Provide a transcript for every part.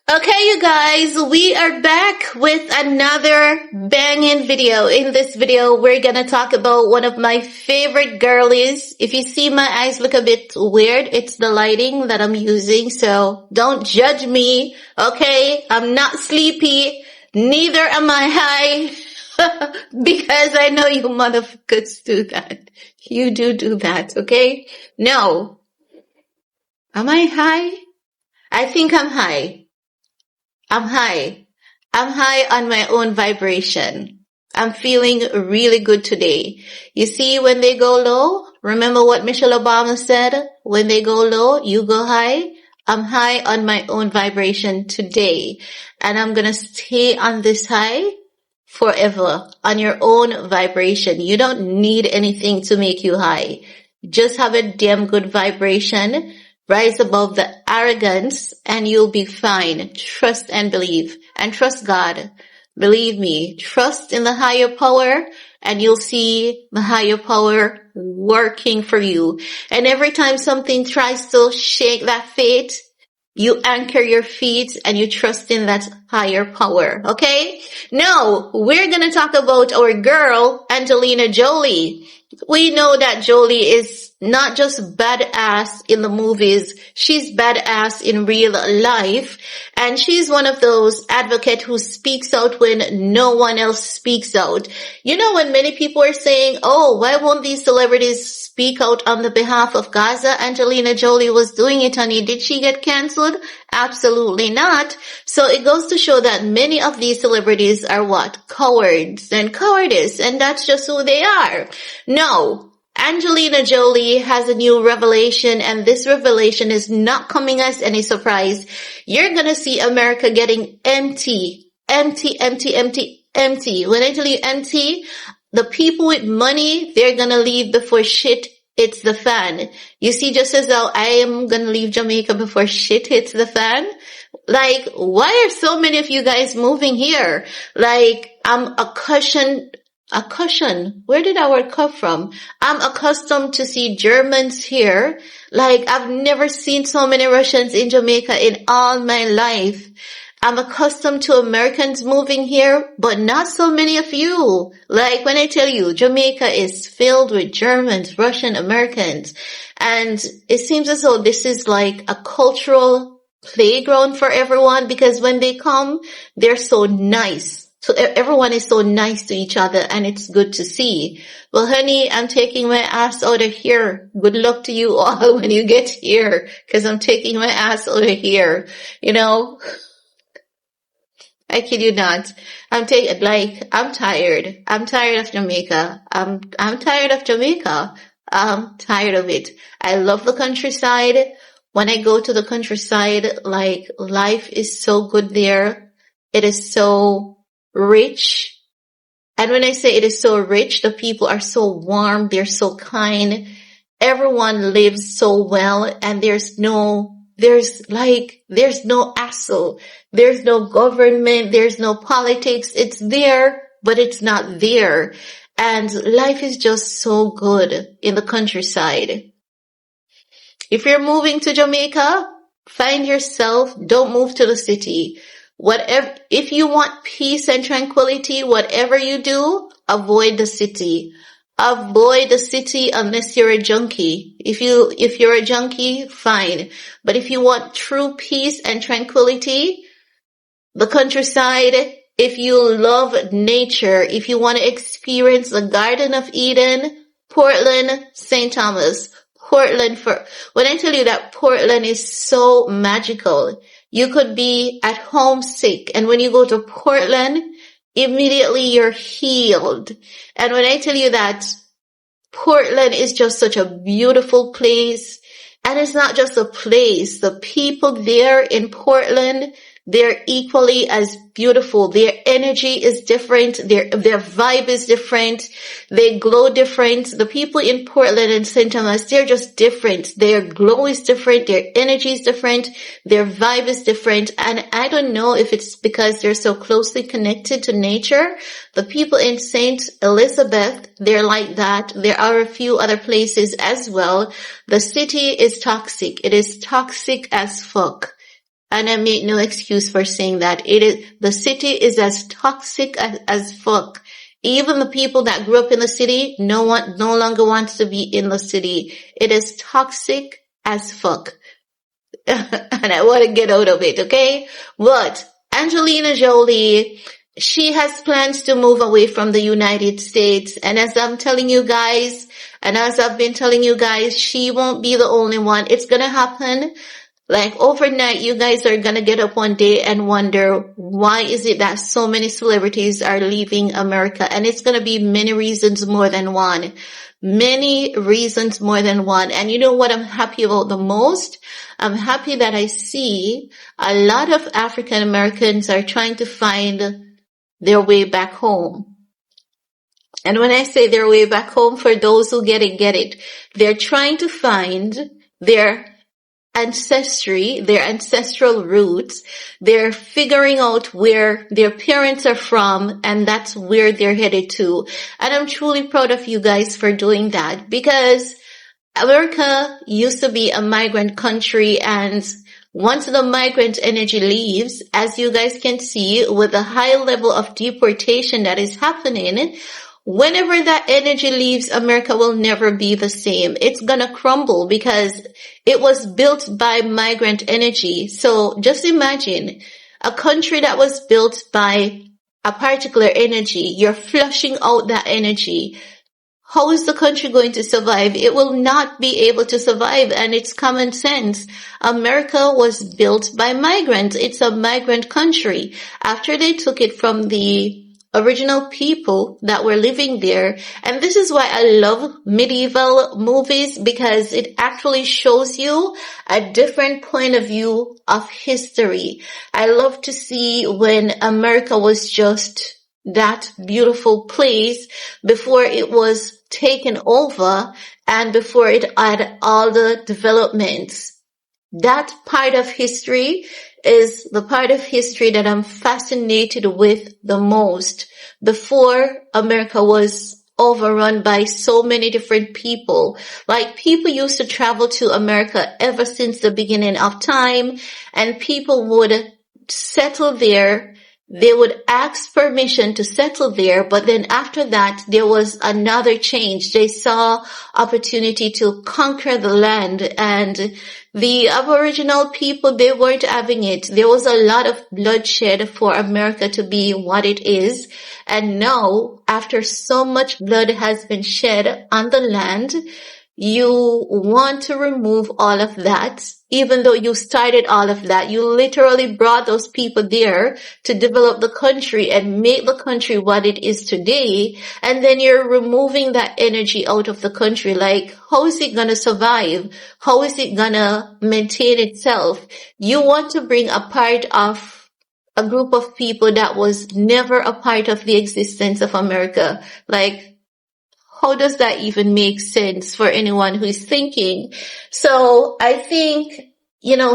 Okay, you guys, we are back with another banging video. In this video, we're gonna talk about one of my favorite girlies. If you see my eyes look a bit weird, it's the lighting that I'm using, so don't judge me, okay? I'm not sleepy, neither am I high, because I know you motherfuckers do that. You do that, okay? No. Am I high? I think I'm high. I'm high. I'm high on my own vibration. I'm feeling really good today. You see, when they go low, remember what Michelle Obama said? When they go low, you go high. I'm high on my own vibration today. And I'm gonna stay on this high forever on your own vibration. You don't need anything to make you high. Just have a damn good vibration. Rise above the arrogance and you'll be fine. Trust and believe. And trust God. Believe me. Trust in the higher power and you'll see the higher power working for you. And every time something tries to shake that faith, you anchor your feet and you trust in that higher power. Okay? Now, we're gonna talk about our girl, Angelina Jolie. We know that Jolie is not just badass in the movies, she's badass in real life. And she's one of those advocates who speaks out when no one else speaks out. You know, when many people are saying, oh, why won't these celebrities speak out on the behalf of Gaza? Angelina Jolie was doing it, honey. Did she get cancelled? Absolutely not. So it goes to show that many of these celebrities are what? Cowards and cowardice. And that's just who they are. No. Angelina Jolie has a new revelation, and this revelation is not coming as any surprise. You're gonna see America getting empty. Empty, empty, empty, empty. When I tell you empty, the people with money, they're gonna leave before shit hits the fan. You see, just as though I am gonna leave Jamaica before shit hits the fan. Like, why are so many of you guys moving here? Like, I'm a cushion. Where did our word come from? I'm accustomed to see Germans here. Like, I've never seen so many Russians in Jamaica in all my life. I'm accustomed to Americans moving here, but not so many of you. Like, when I tell you, Jamaica is filled with Germans, Russian, Americans. And it seems as though this is like a cultural playground for everyone, because when they come, they're so nice. So everyone is so nice to each other, and it's good to see. Well, honey, I'm taking my ass out of here. Good luck to you all when you get here, because I'm taking my ass out of here. You know, I kid you not. I'm tired. I'm tired of Jamaica. I'm tired of Jamaica. I'm tired of it. I love the countryside. When I go to the countryside, like, life is so good there. It is so rich. And when I say it is so rich, the people are so warm, they're so kind. Everyone lives so well, and there's no hassle. There's no government, there's no politics. It's there, but it's not there. And life is just so good in the countryside. If you're moving to Jamaica, find yourself, don't move to the city. Whatever, if you want peace and tranquility, whatever you do, avoid the city. Avoid the city unless you're a junkie. If you're a junkie, fine. But if you want true peace and tranquility, the countryside, if you love nature, if you want to experience the Garden of Eden, Portland, St. Thomas, when I tell you that Portland is so magical, you could be at home sick, and when you go to Portland, immediately you're healed. And when I tell you that Portland is just such a beautiful place, and it's not just a place, the people there in Portland, they're equally as beautiful. Their energy is different. Their vibe is different. They glow different. The people in Portland and St. Thomas, they're just different. Their glow is different. Their energy is different. Their vibe is different. And I don't know if it's because they're so closely connected to nature. The people in St. Elizabeth, they're like that. There are a few other places as well. The city is toxic. It is toxic as fuck. And I make no excuse for saying that. The city is as toxic as fuck. Even the people that grew up in the city, no longer wants to be in the city. It is toxic as fuck. And I want to get out of it, okay? But Angelina Jolie, she has plans to move away from the United States. And as I'm telling you guys, and as I've been telling you guys, she won't be the only one. It's gonna happen. Like overnight, you guys are gonna get up one day and wonder, why is it that so many celebrities are leaving America? And it's gonna be many reasons more than one. Many reasons more than one. And you know what I'm happy about the most? I'm happy that I see a lot of African Americans are trying to find their way back home. And when I say their way back home, for those who get it. They're trying to find their ancestry, their ancestral roots. They're figuring out where their parents are from, and that's where they're headed to. And I'm truly proud of you guys for doing that, because America used to be a migrant country, and once the migrant energy leaves, as you guys can see with the high level of deportation that is happening, whenever that energy leaves, America will never be the same. It's gonna crumble because it was built by migrant energy. So just imagine a country that was built by a particular energy. You're flushing out that energy. How is the country going to survive? It will not be able to survive, and it's common sense. America was built by migrants. It's a migrant country. After they took it from the original people that were living there. And this is why I love medieval movies, because it actually shows you a different point of view of history. I love to see when America was just that beautiful place before it was taken over and before it had all the developments. That part of history is the part of history that I'm fascinated with the most. Before America was overrun by so many different people. Like, people used to travel to America ever since the beginning of time, and people would settle there. They would ask permission to settle there, but then after that, there was another change. They saw opportunity to conquer the land, and the Aboriginal people, they weren't having it. There was a lot of bloodshed for America to be what it is. And now, after so much blood has been shed on the land, you want to remove all of that. Even though you started all of that, you literally brought those people there to develop the country and make the country what it is today. And then you're removing that energy out of the country. Like, how is it going to survive? How is it going to maintain itself? You want to bring a part of a group of people that was never a part of the existence of America. Like, how does that even make sense for anyone who is thinking? So I think,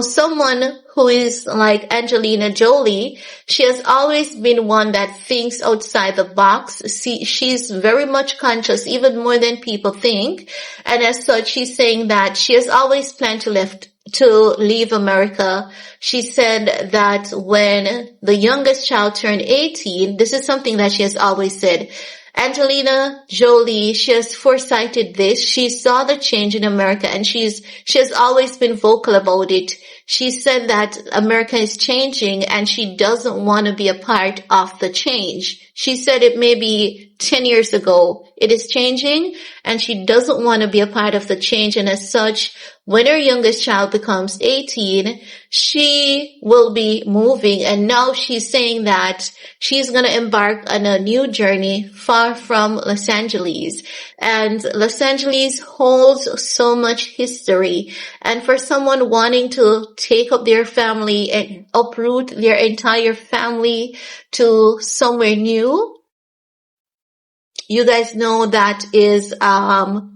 someone who is like Angelina Jolie, she has always been one that thinks outside the box. She's very much conscious, even more than people think. And as such, she's saying that she has always planned to leave America. She said that when the youngest child turned 18, this is something that she has always said. Angelina Jolie, she has foresighted this. She saw the change in America, and she has always been vocal about it. She said that America is changing and she doesn't want to be a part of the change. She said it maybe 10 years ago. It is changing and she doesn't want to be a part of the change. And as such, when her youngest child becomes 18, she will be moving. And now she's saying that she's going to embark on a new journey far from Los Angeles. And Los Angeles holds so much history. And for someone wanting to take up their family and uproot their entire family to somewhere new, you guys know that is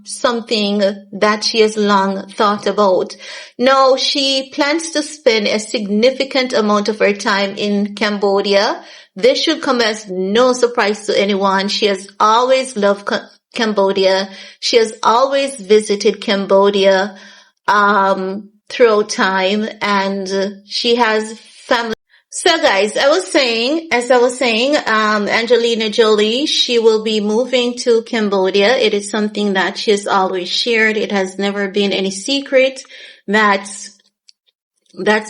something that she has long thought about. Now, she plans to spend a significant amount of her time in Cambodia. This should come as no surprise to anyone. She has always loved Cambodia. She has always visited Cambodia. throughout time, and she has family. So guys, as I was saying, Angelina Jolie, she will be moving to Cambodia. It is something that she has always shared. It has never been any secret. That's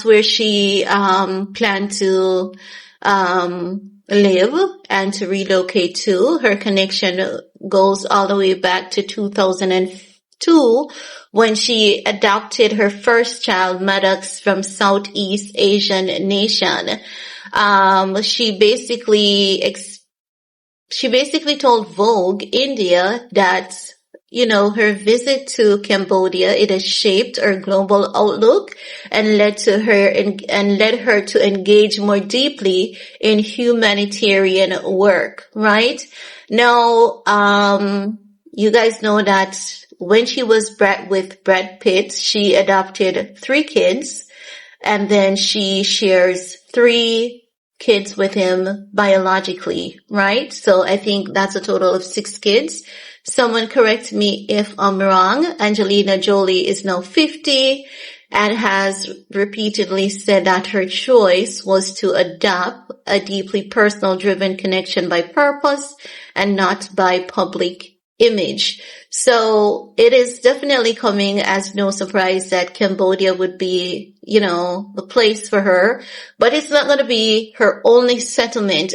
where she planned to live and to relocate to. Her connection goes all the way back to 2002 when she adopted her first child, Maddox, from Southeast Asian nation. She basically told Vogue India that, her visit to Cambodia, it has shaped her global outlook and led her to engage more deeply in humanitarian work, right? Now, you guys know that when she was with Brad Pitt, she adopted 3 kids, and then she shares 3 kids with him biologically, right? So I think that's a total of 6 kids. Someone correct me if I'm wrong. Angelina Jolie is now 50 and has repeatedly said that her choice was to adopt a deeply personal driven connection by purpose and not by public image. So it is definitely coming as no surprise that Cambodia would be, the place for her, but it's not going to be her only settlement.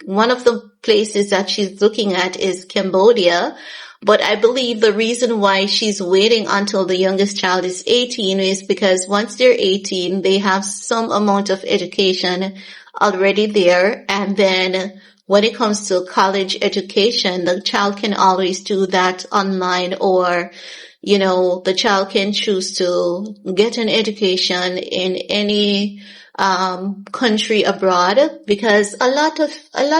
One of the places that she's looking at is Cambodia. But I believe the reason why she's waiting until the youngest child is 18 is because once they're 18, they have some amount of education already there. And then when it comes to college education, the child can always do that online, or, the child can choose to get an education in any country abroad, because a lot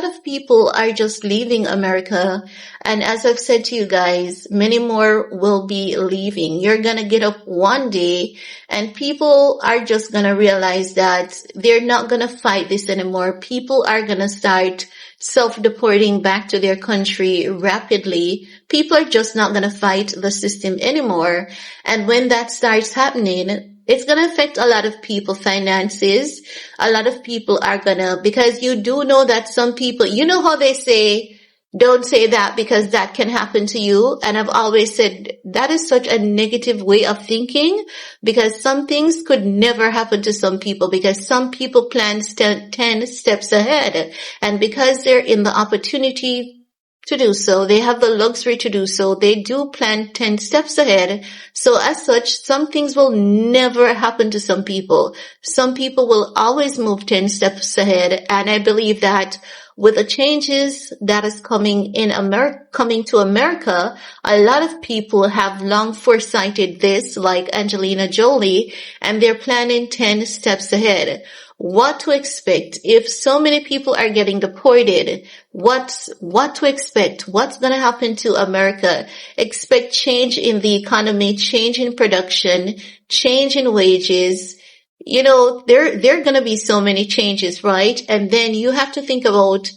of people are just leaving America. And as I've said to you guys, many more will be leaving. You're going to get up one day and people are just going to realize that they're not going to fight this anymore. People are going to start self-deporting back to their country rapidly. People are just not going to fight the system anymore. And when that starts happening, it's going to affect a lot of people's finances. A lot of people are going to, because you do know that some people, how they say, don't say that because that can happen to you. And I've always said that is such a negative way of thinking, because some things could never happen to some people, because some people plan 10 steps ahead. And because they're in the opportunity to do so, they have the luxury to do so, they do plan 10 steps ahead. So as such, some things will never happen to some people. Some people will always move 10 steps ahead. And I believe that with the changes that is coming to America, a lot of people have long foresighted this, like Angelina Jolie, and they're planning 10 steps ahead. What to expect if so many people are getting deported? What to expect? What's going to happen to America? Expect change in the economy, change in production, change in wages. There are going to be so many changes, right? And then you have to think about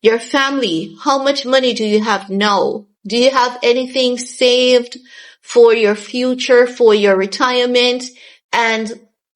your family. How much money do you have now? Do you have anything saved for your future, for your retirement? And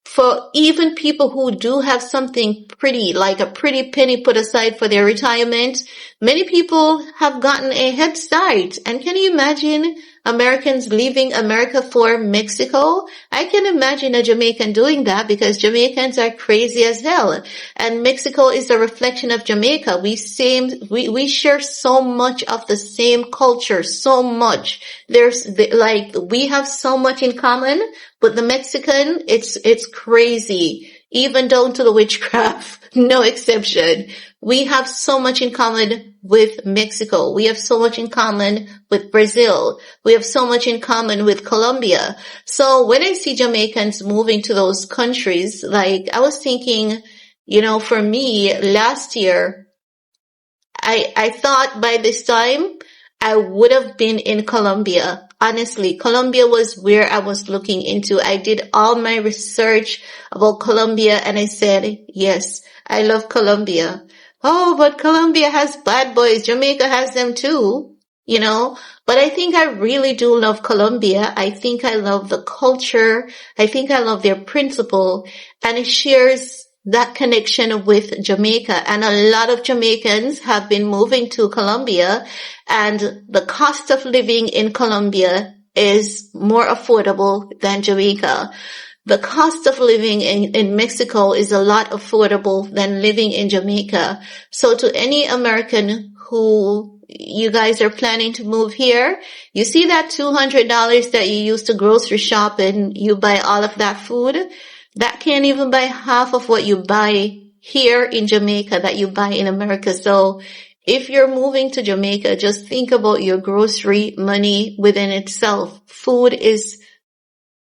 for even people who do have something pretty, like a pretty penny put aside for their retirement, many people have gotten a head start. And can you imagine Americans leaving America for Mexico? I can imagine a Jamaican doing that, because Jamaicans are crazy as hell. And Mexico is a reflection of Jamaica. We share so much of the same culture, so much. We have so much in common, but the Mexican, it's crazy. Even down to the witchcraft, no exception. We have so much in common with Mexico. We have so much in common with Brazil. We have so much in common with Colombia. So when I see Jamaicans moving to those countries, I was thinking, for me last year, I thought by this time I would have been in Colombia. Honestly, Colombia was where I was looking into. I did all my research about Colombia and I said, yes, I love Colombia. Oh, but Colombia has bad boys. Jamaica has them too. you know. But I think I really do love Colombia. I think I love the culture. I think I love their principle, and it shares that connection with Jamaica. And a lot of Jamaicans have been moving to Colombia, and the cost of living in Colombia is more affordable than Jamaica. The cost of living in Mexico is a lot affordable than living in Jamaica. So to any American who you guys are planning to move here, you see that $200 that you use to grocery shop and you buy all of that food, that can't even buy half of what you buy here in Jamaica that you buy in America. So if you're moving to Jamaica, just think about your grocery money within itself. Food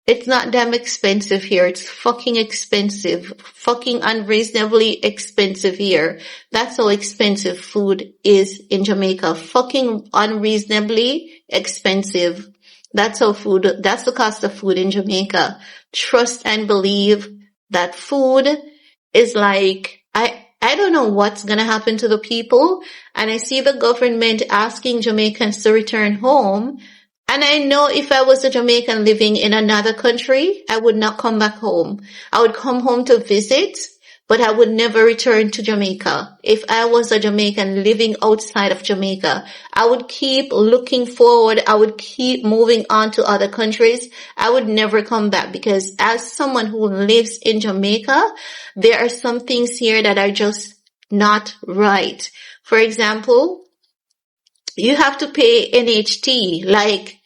it's not damn expensive here. It's fucking expensive. Fucking unreasonably expensive here. That's how expensive food is in Jamaica. Fucking unreasonably expensive. That's the cost of food in Jamaica. Trust and believe that food is like, I don't know what's gonna happen to the people. And I see the government asking Jamaicans to return home. And I know if I was a Jamaican living in another country, I would not come back home. I would come home to visit, but I would never return to Jamaica. If I was a Jamaican living outside of Jamaica, I would keep looking forward. I would keep moving on to other countries. I would never come back, because as someone who lives in Jamaica, there are some things here that are just not right. For example, you have to pay NHT, like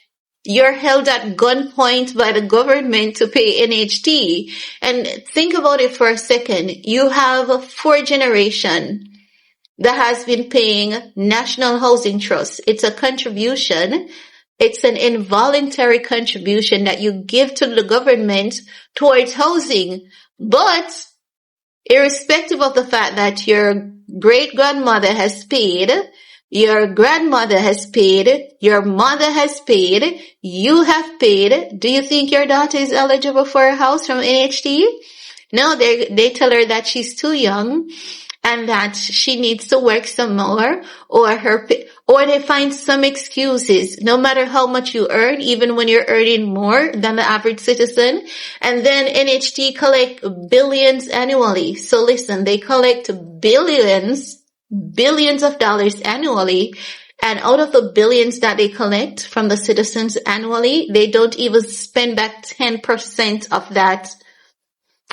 you're held at gunpoint by the government to pay NHT. And think about it for a second. You have a 4th generation that has been paying National Housing Trust. It's a contribution. It's an involuntary contribution that you give to the government towards housing. But irrespective of the fact that your great-grandmother has paid, your grandmother has paid, your mother has paid, you have paid, do you think your daughter is eligible for a house from NHT? No, they tell her that she's too young and that she needs to work some more, or they find some excuses, no matter how much you earn, even when you're earning more than the average citizen. And then NHT collect billions annually. So listen, they collect billions of dollars annually, and out of the billions that they collect from the citizens annually, they don't even spend back 10% of that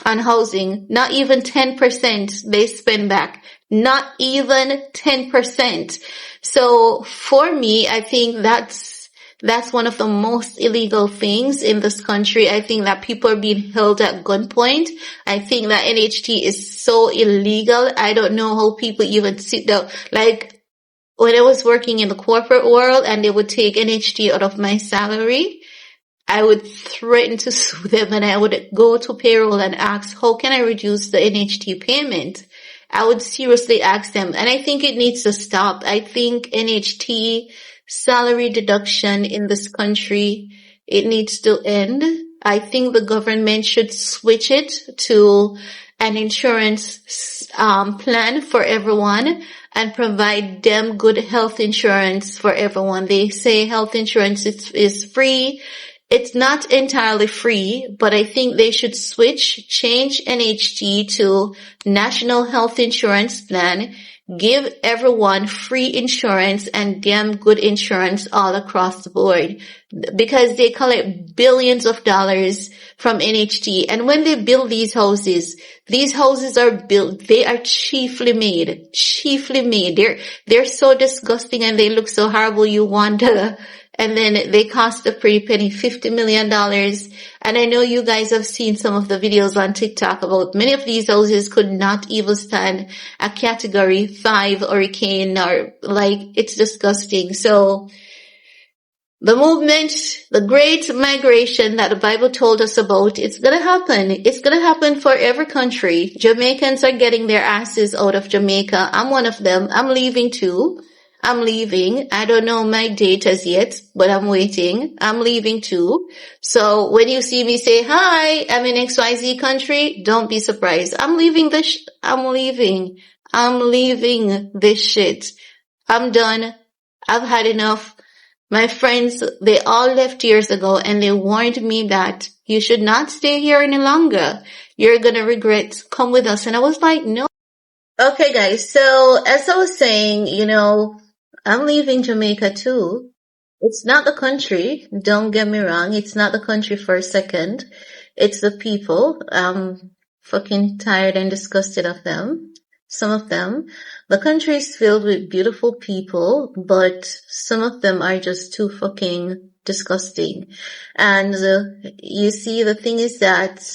on housing. Not even 10% they spend back. Not even 10%. So for me, I think that's one of the most illegal things in this country. I think that people are being held at gunpoint. I think that NHT is so illegal. I don't know how people even sit down. Like when I was working in the corporate world and they would take NHT out of my salary, I would threaten to sue them, and I would go to payroll and ask, how can I reduce the NHT payment? I would seriously ask them, and I think it needs to stop. I think NHT salary deduction in this country, it needs to end. I think the government should switch it to an insurance plan for everyone and provide them good health insurance for everyone. They say health insurance is free. It's not entirely free, but I think they should change NHT to National Health Insurance Plan, give everyone free insurance and damn good insurance all across the board, because they collect billions of dollars from NHT. And when they build these houses are built, they are cheaply made. They're so disgusting and they look so horrible, you wonder. And then they cost a pretty penny, $50 million. And I know you guys have seen some of the videos on TikTok about many of these houses could not even stand a category 5 hurricane, or like, it's disgusting. So the movement, the great migration that the Bible told us about, it's gonna happen. It's gonna happen for every country. Jamaicans are getting their asses out of Jamaica. I'm one of them. I'm leaving too. I'm leaving. I don't know my date as yet, but I'm waiting. I'm leaving too. So when you see me say, hi, I'm in XYZ country, don't be surprised. I'm leaving I'm leaving this shit. I'm done. I've had enough. My friends, they all left years ago and they warned me that you should not stay here any longer. You're gonna regret. Come with us. And I was like, no. Okay, guys. So as I was saying, I'm leaving Jamaica too. It's not the country. Don't get me wrong. It's not the country for a second. It's the people. I'm fucking tired and disgusted of them. Some of them. The country is filled with beautiful people, but some of them are just too fucking disgusting. And you see, the thing is that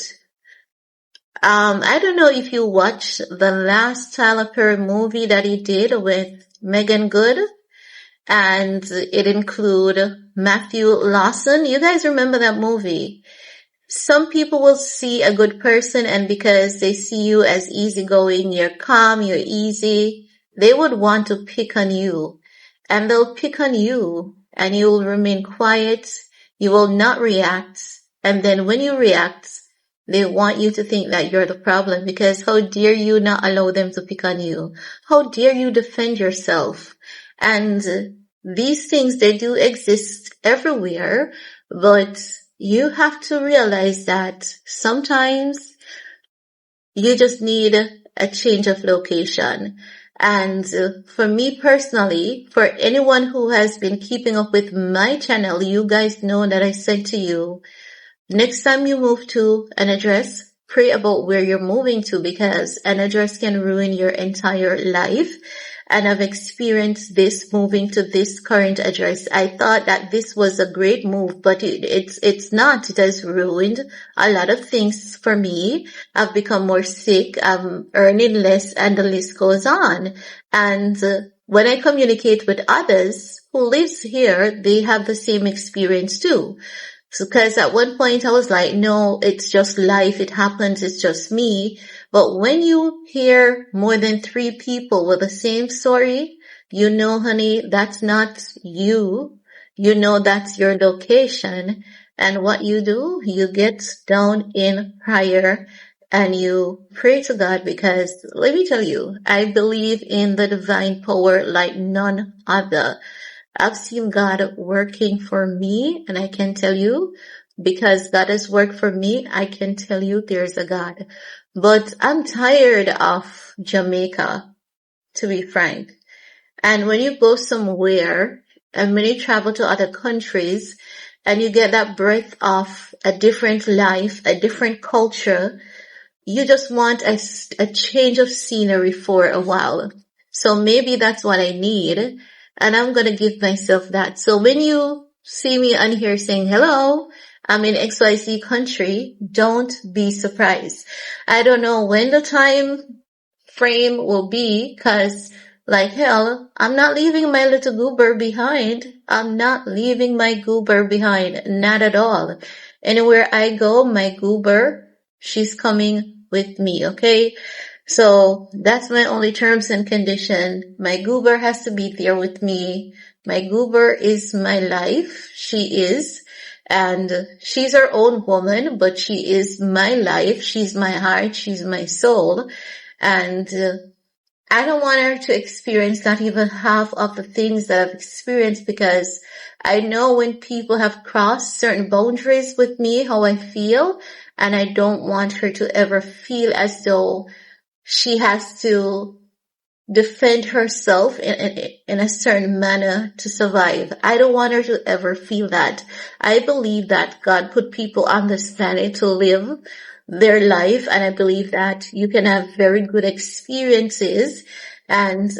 I don't know if you watched the last Tyler Perry movie that he did with Megan Good, and it include Matthew Lawson. You guys remember that movie? Some people will see a good person, and because they see you as easygoing, you're calm, you're easy, they would want to pick on you. And they'll pick on you, and you will remain quiet, you will not react, and then when you react, they want you to think that you're the problem, because how dare you not allow them to pick on you? How dare you defend yourself? And these things, they do exist everywhere, but you have to realize that sometimes you just need a change of location. And for me personally, for anyone who has been keeping up with my channel, you guys know that I said to you, next time you move to an address, pray about where you're moving to, because an address can ruin your entire life. And I've experienced this moving to this current address. I thought that this was a great move, but it's not. It has ruined a lot of things for me. I've become more sick. I'm earning less, and the list goes on. And when I communicate with others who lives here, they have the same experience too. So, cause at one point I was like, no, it's just life. It happens. It's just me. But when you hear more than 3 people with the same story, you know, honey, that's not you. You know, that's your location. And what you do, you get down in prayer and you pray to God, because let me tell you, I believe in the divine power like none other. I've seen God working for me, and I can tell you, because God has worked for me, I can tell you there's a God. But I'm tired of Jamaica, to be frank. And when you go somewhere, and when you travel to other countries, and you get that breath of a different life, a different culture, you just want a change of scenery for a while. So maybe that's what I need, and I'm going to give myself that. So when you see me on here saying, hello, I'm in XYZ country, don't be surprised. I don't know when the time frame will be, cause like hell, I'm not leaving my little goober behind. I'm not leaving my goober behind, not at all. Anywhere I go, my goober, she's coming with me, okay? So that's my only terms and condition. My goober has to be there with me. My goober is my life. She is. And she's her own woman, but she is my life. She's my heart. She's my soul. And I don't want her to experience not even half of the things that I've experienced, because I know when people have crossed certain boundaries with me, how I feel. And I don't want her to ever feel as though she has to defend herself in a certain manner to survive. I don't want her to ever feel that. I believe that God put people on this planet to live their life, and I believe that you can have very good experiences, and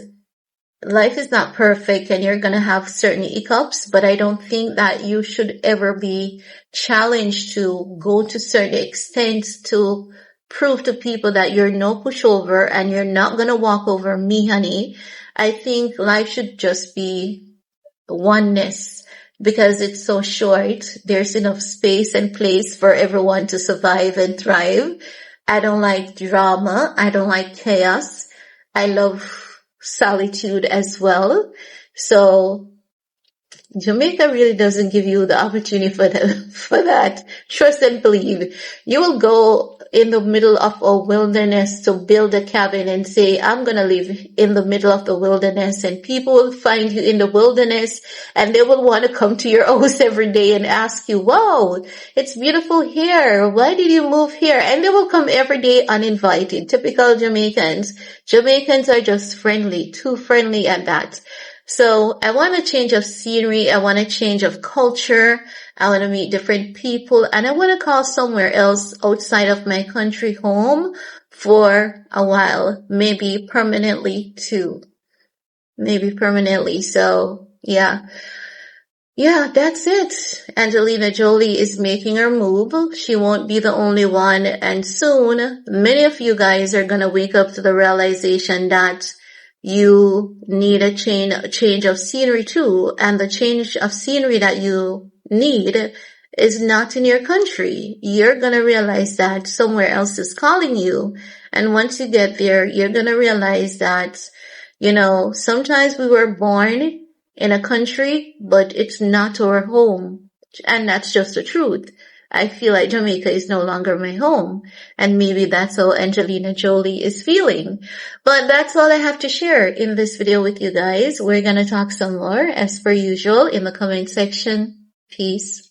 life is not perfect and you're going to have certain hiccups, but I don't think that you should ever be challenged to go to certain extents to prove to people that you're no pushover and you're not going to walk over me, honey. I think life should just be oneness, because it's so short. There's enough space and place for everyone to survive and thrive. I don't like drama. I don't like chaos. I love solitude as well. So Jamaica really doesn't give you the opportunity for that. Trust and believe. You will go in the middle of a wilderness to build a cabin and say, I'm going to live in the middle of the wilderness, and people will find you in the wilderness and they will want to come to your house every day and ask you, wow, it's beautiful here. Why did you move here? And they will come every day uninvited. Typical Jamaicans. Jamaicans are just friendly, too friendly at that. So I want a change of scenery. I want a change of culture. I want to meet different people, and I want to call somewhere else outside of my country home for a while, maybe permanently too. Maybe permanently. So yeah. Yeah, that's it. Angelina Jolie is making her move. She won't be the only one, and soon many of you guys are gonna wake up to the realization that you need a change of scenery too, and the change of scenery that you need is not in your country. You're gonna realize that somewhere else is calling you, and once you get there, you're gonna realize that, sometimes we were born in a country, but it's not our home. And that's just the truth. I feel like Jamaica is no longer my home. And maybe that's how Angelina Jolie is feeling. But that's all I have to share in this video with you guys. We're gonna talk some more as per usual in the comment section. Peace.